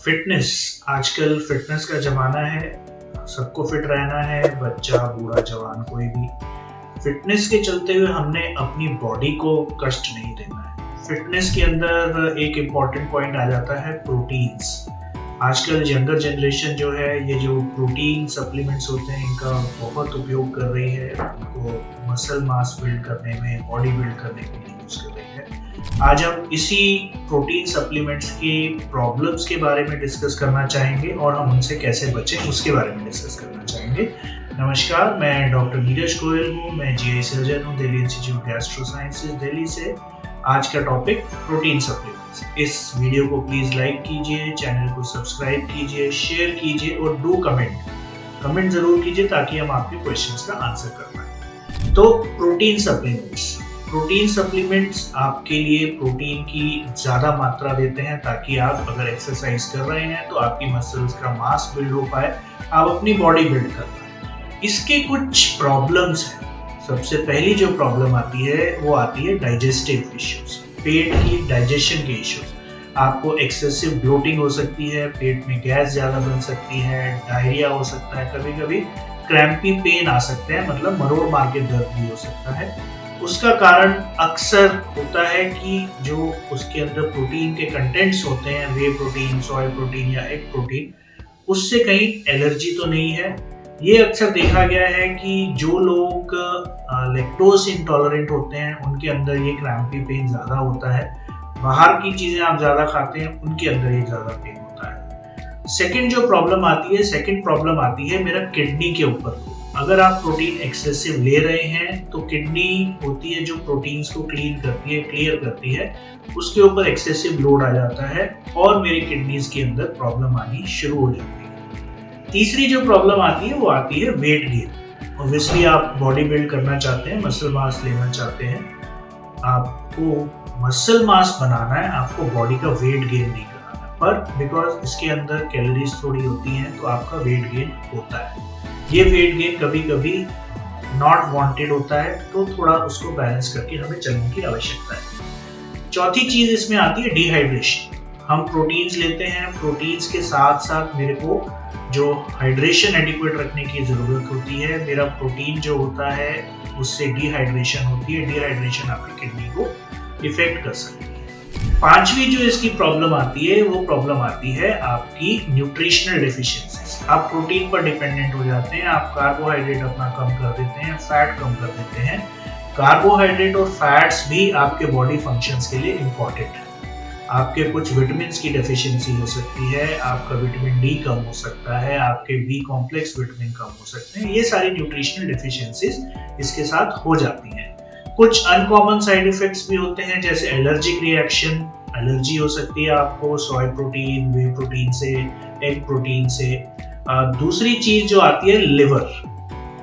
Fitness आजकल fitness का ज़माना है। सबको फिट रहना है, बच्चा, बूढ़ा, जवान, कोई भी। फिटनेस के चलते हुए हमने अपनी बॉडी को कष्ट नहीं देना है। फिटनेस के अंदर एक इम्पॉर्टेंट पॉइंट आ जाता है प्रोटीन्स। आजकल यंगर जनरेशन जो है, ये जो प्रोटीन सप्लीमेंट्स होते हैं इनका बहुत उपयोग कर रही है। उनको मसल मास बिल्ड करने में, बॉडी बिल्ड करने के लिए यूज़ कर रही है। आज हम इसी प्रोटीन सप्लीमेंट्स की प्रॉब्लम्स के बारे में डिस्कस करना चाहेंगे और हम उनसे कैसे बचें उसके बारे में डिस्कस करना चाहेंगे। नमस्कार, मैं डॉक्टर नीरज गोयल हूँ। मैं जीआई सर्जन हूँ Delhi institute gastro sciences Delhi से। आज का टॉपिक प्रोटीन सप्लीमेंट्स। इस वीडियो को प्लीज़ लाइक कीजिए, चैनल को सब्सक्राइब कीजिए, शेयर कीजिए और डू कमेंट ज़रूर कीजिए ताकि हम आपके क्वेश्चंस का आंसर कर पाएँ। तो प्रोटीन सप्लीमेंट्स आपके लिए प्रोटीन की ज़्यादा मात्रा देते हैं ताकि आप अगर एक्सरसाइज कर रहे हैं तो आपकी मसल्स का मास बिल्ड हो पाए, आप अपनी बॉडी बिल्ड कर पाए। इसके कुछ प्रॉब्लम्स हैं। सबसे पहली जो प्रॉब्लम आती है वो आती है डाइजेस्टिव इश्यूज, पेट की डाइजेशन के इश्यूज। आपको एक्सेसिव ब्लोटिंग हो सकती है, पेट में गैस ज़्यादा बन सकती है, डायरिया हो सकता है, कभी कभी क्रैम्पी पेन आ सकते हैं, मतलब मरोड़ मार के दर्द भी हो सकता है। उसका कारण अक्सर होता है कि जो उसके अंदर प्रोटीन के कंटेंट्स होते हैं, वे प्रोटीन, सोय प्रोटीन या एग प्रोटीन, उससे कहीं एलर्जी तो नहीं है। ये अक्सर देखा गया है कि जो लोग लैक्टोज इंटॉलरेंट होते हैं उनके अंदर ये क्रैम्पी पेन ज़्यादा होता है। बाहर की चीज़ें आप ज़्यादा खाते हैं उनके अंदर ये ज़्यादा पेन होता है। सेकंड प्रॉब्लम आती है मेरा किडनी के ऊपर। अगर आप प्रोटीन एक्सेसिव ले रहे हैं तो किडनी होती है जो प्रोटीन्स को क्लियर करती है, उसके ऊपर एक्सेसिव लोड आ जाता है और मेरी किडनीज के अंदर प्रॉब्लम आनी शुरू हो जाती है। तीसरी जो प्रॉब्लम आती है वो आती है वेट गेन। ऑब्वियसली आप बॉडी बिल्ड करना चाहते हैं, मसल मास लेना चाहते हैं, आपको मसल मास बनाना है, आपको बॉडी का वेट गेन नहीं करना है, पर बिकॉज इसके अंदर कैलोरीज थोड़ी होती हैं तो आपका वेट गेन होता है। ये वेट गेन कभी कभी नॉट वांटेड होता है, तो थोड़ा उसको बैलेंस करके हमें चलने की आवश्यकता है। चौथी चीज इसमें आती है डिहाइड्रेशन। हम प्रोटीन्स लेते हैं, प्रोटीन्स के साथ साथ मेरे को जो हाइड्रेशन एडिक्वेट रखने की ज़रूरत होती है। मेरा प्रोटीन जो होता है उससे डिहाइड्रेशन होती है, डिहाइड्रेशन आपकी किडनी को इफेक्ट कर सकती है। पांचवी जो इसकी प्रॉब्लम आती है वो प्रॉब्लम आती है आपकी न्यूट्रिशनल डेफिशिएंसीज। आप प्रोटीन पर डिपेंडेंट हो जाते हैं, आप कार्बोहाइड्रेट अपना कम कर देते हैं, फैट कम कर देते हैं। कार्बोहाइड्रेट और फैट्स भी आपके बॉडी फंक्शंस के लिए इम्पॉर्टेंट है। आपके कुछ विटामिन की डेफिशिएंसी हो सकती है, आपका विटामिन डी कम हो सकता है, आपके बी कॉम्प्लेक्स विटामिन कम हो सकते हैं। ये सारी न्यूट्रिशनल डेफिशिएंसीज इसके साथ हो जाती हैं। कुछ अनकॉमन साइड इफेक्ट्स भी होते हैं, जैसे एलर्जिक रिएक्शन। एलर्जी हो सकती है आपको सोय प्रोटीन, वे प्रोटीन से, एग प्रोटीन से। दूसरी चीज जो आती है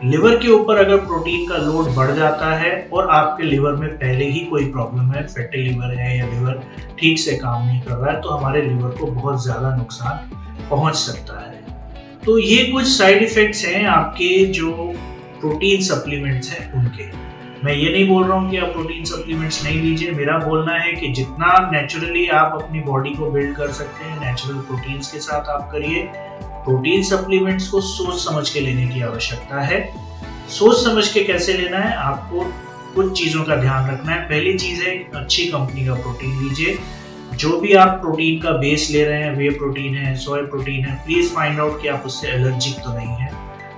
लिवर के ऊपर अगर प्रोटीन का लोड बढ़ जाता है और आपके लिवर में पहले ही कोई प्रॉब्लम है, फैटी लिवर है या लिवर ठीक से काम नहीं कर रहा है, तो हमारे लिवर को बहुत ज्यादा नुकसान पहुंच सकता है। तो ये कुछ साइड इफेक्ट्स हैं आपके जो प्रोटीन सप्लीमेंट्स हैं उनके। मैं ये नहीं बोल रहा हूँ कि आप प्रोटीन सप्लीमेंट्स नहीं लीजिए। मेरा बोलना है कि जितना नेचुरली आप अपनी बॉडी को बिल्ड कर सकते हैं, नेचुरल प्रोटीन्स के साथ आप करिए। प्रोटीन सप्लीमेंट्स को सोच समझ के लेने की आवश्यकता है। सोच समझ के कैसे लेना है, आपको कुछ चीज़ों का ध्यान रखना है। पहली चीज़ है अच्छी कंपनी का प्रोटीन लीजिए। जो भी आप प्रोटीन का बेस ले रहे हैं, वे प्रोटीन है, सोय प्रोटीन है, प्लीज़ फाइंड आउट कि आप उससे एलर्जिक तो नहीं है।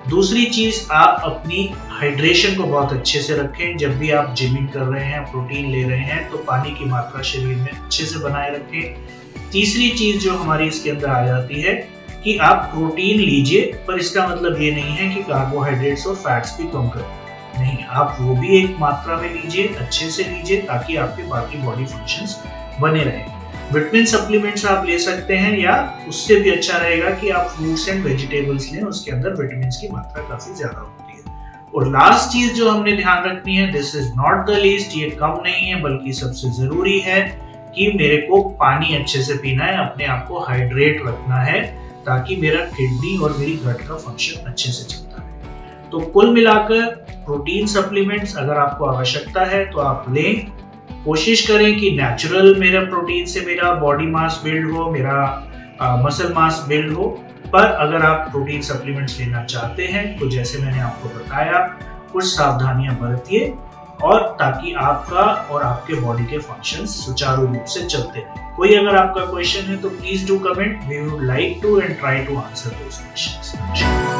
दूसरी चीज़, आप अपनी हाइड्रेशन को बहुत अच्छे से रखें। जब भी आप जिमिंग कर रहे हैं, प्रोटीन ले रहे हैं, तो पानी की मात्रा शरीर में अच्छे से बनाए रखें। तीसरी चीज़ जो हमारी इसके अंदर आ जाती है कि आप प्रोटीन लीजिए, पर इसका मतलब ये नहीं है कि कार्बोहाइड्रेट्स और फैट्स भी कम करें। नहीं, आप वो भी एक मात्रा में लीजिए, अच्छे से लीजिए, ताकि आपके बाकी बॉडी फंक्शंस बने रहें। विटामिन सप्लीमेंट्स आप ले सकते हैं, या उससे भी अच्छा रहेगा कि आप फ्रूट्स एंड वेजिटेबल्स लें, उसके अंदर विटामिन की मात्रा काफ़ी ज़्यादा होती है। और लास्ट चीज़ जो हमने ध्यान रखनी है, this is not the least, ये कम नहीं है बल्कि सबसे ज़रूरी है, कि मेरे को पानी अच्छे से पीना है, अपने आप को हाइड्रेट रखना है, ताकि मेरा किडनी और मेरी गट का फंक्शन अच्छे से चलता है। तो कुल मिलाकर प्रोटीन सप्लीमेंट्स अगर आपको आवश्यकता है तो आप लें। कोशिश करें कि नेचुरल मेरा प्रोटीन से मेरा बॉडी मास बिल्ड हो, मेरा मसल मास बिल्ड हो। पर अगर आप प्रोटीन सप्लीमेंट्स लेना चाहते हैं तो जैसे मैंने आपको बताया, कुछ सावधानियां बरतिए और ताकि आपका और आपके बॉडी के फंक्शंस सुचारू रूप से चलते रहें। कोई अगर आपका क्वेश्चन है तो please do comment, we would like to and try to answer those questions.